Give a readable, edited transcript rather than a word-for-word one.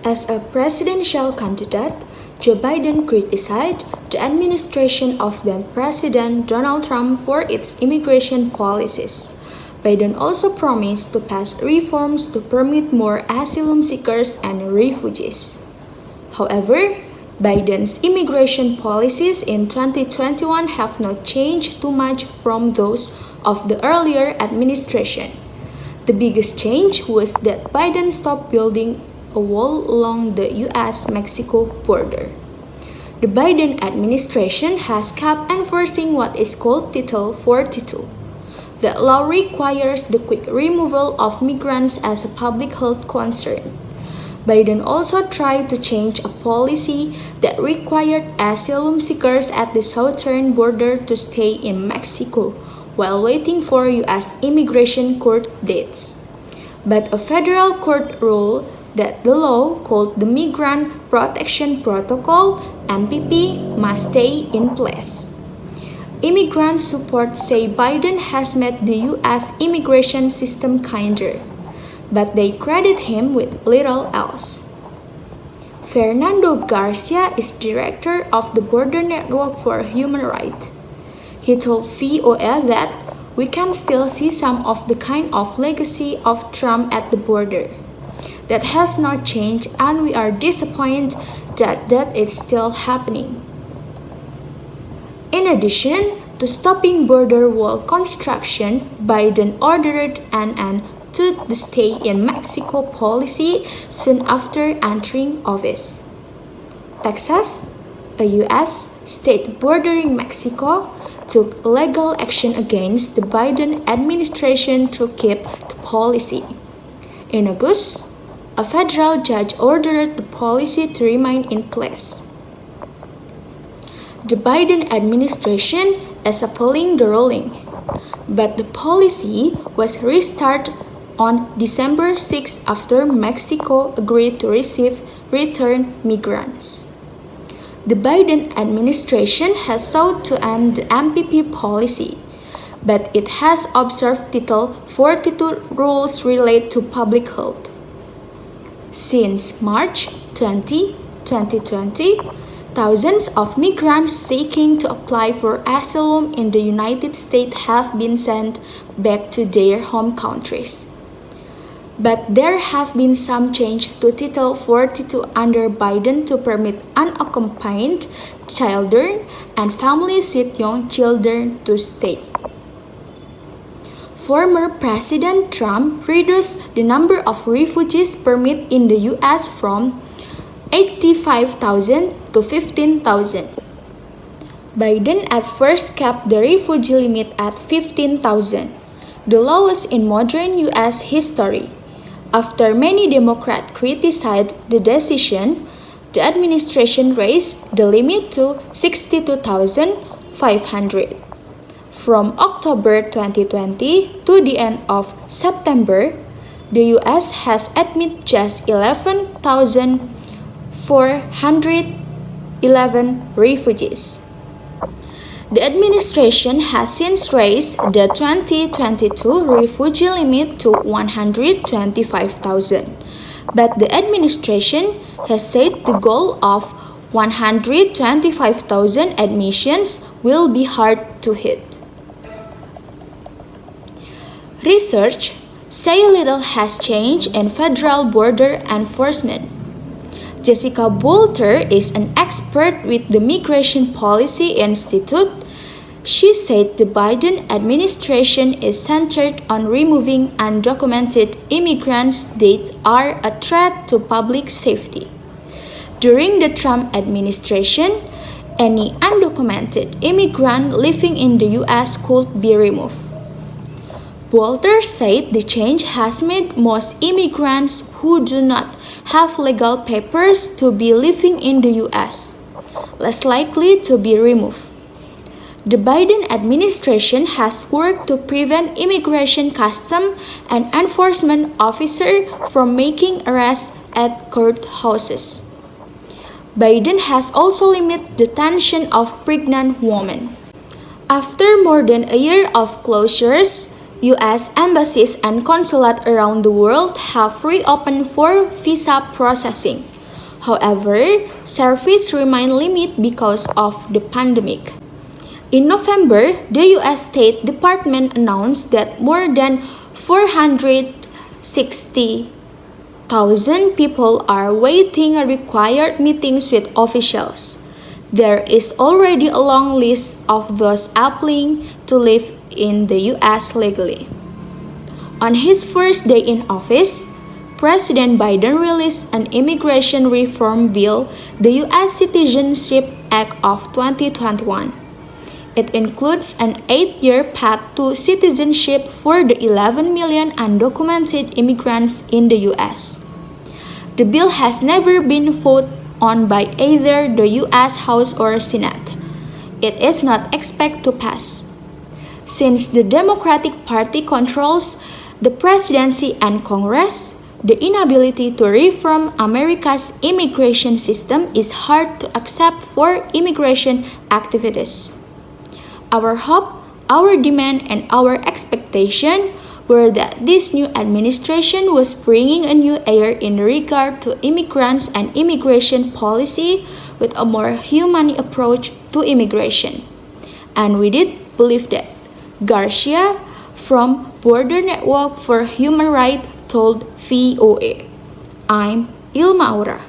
As a presidential candidate, Joe Biden criticized the administration of then President Donald Trump for its immigration policies. Biden also promised to pass reforms to permit more asylum seekers and refugees. However, Biden's immigration policies in 2021 have not changed too much from those of the earlier administration. The biggest change was that Biden stopped building a wall along the US-Mexico border. The Biden administration has kept enforcing what is called Title 42. That law requires the quick removal of migrants as a public health concern. Biden also tried to change a policy that required asylum seekers at the southern border to stay in Mexico while waiting for U.S. immigration court dates. But a federal court ruled that the law, called the Migrant Protection Protocol (MPP), must stay in place. Immigrant support say Biden has made the U.S. immigration system kinder, but they credit him with little else. Fernando Garcia is director of the Border Network for Human Rights. He told VOA that we can still see some of the kind of legacy of Trump at the border. That has not changed, and we are disappointed that it's still happening. In addition to stopping border wall construction, Biden ordered an end to the stay in Mexico policy soon after entering office. Texas, a U.S. state bordering Mexico, took legal action against the Biden administration to keep the policy. In August, a federal judge ordered the policy to remain in place. The Biden administration is appealing the ruling, but the policy was restarted on December 6 after Mexico agreed to receive returned migrants. The Biden administration has sought to end the MPP policy, but it has observed Title 42 rules related to public health. Since March 20, 2020, thousands of migrants seeking to apply for asylum in the United States have been sent back to their home countries. But there have been some change to Title 42 under Biden to permit unaccompanied children and families with young children to stay. Former President Trump reduced the number of refugees permitted in the U.S. from 85,000 to 15,000. Biden at first kept the refugee limit at 15,000, the lowest in modern U.S. history. After many Democrats criticized the decision, the administration raised the limit to 62,500. From October 2020 to the end of September, the U.S. has admitted just 11,411 refugees. The administration has since raised the 2022 refugee limit to 125,000, but the administration has said the goal of 125,000 admissions will be hard to hit. Research say little has changed in federal border enforcement. Jessica Bolter is an expert with the Migration Policy Institute. She said the Biden administration is centered on removing undocumented immigrants that are a threat to public safety. During the Trump administration, any undocumented immigrant living in the U.S. could be removed. Bolter said the change has made most immigrants who do not have legal papers to be living in the U.S. less likely to be removed. The Biden administration has worked to prevent immigration customs and enforcement officers from making arrests at courthouses. Biden has also limited the detention of pregnant women. After more than a year of closures, U.S. embassies and consulates around the world have reopened for visa processing. However, service remained limited because of the pandemic. In November, the U.S. State Department announced that more than 460,000 people are waiting required meetings with officials. There is already a long list of those applying to live in the U.S. legally. On his first day in office, President Biden released an immigration reform bill, the U.S. Citizenship Act of 2021. It includes an 8-year path to citizenship for the 11 million undocumented immigrants in the U.S. The bill has never been voted on by either the U.S. House or Senate. It is not expected to pass. Since the Democratic Party controls the presidency and Congress, the inability to reform America's immigration system is hard to accept for immigration activists. Our hope, our demand, and our expectation were that this new administration was bringing a new era in regard to immigrants and immigration policy with a more humane approach to immigration. And we did believe that. Garcia from Border Network for Human Rights told VOA. I'm Ilma Aura.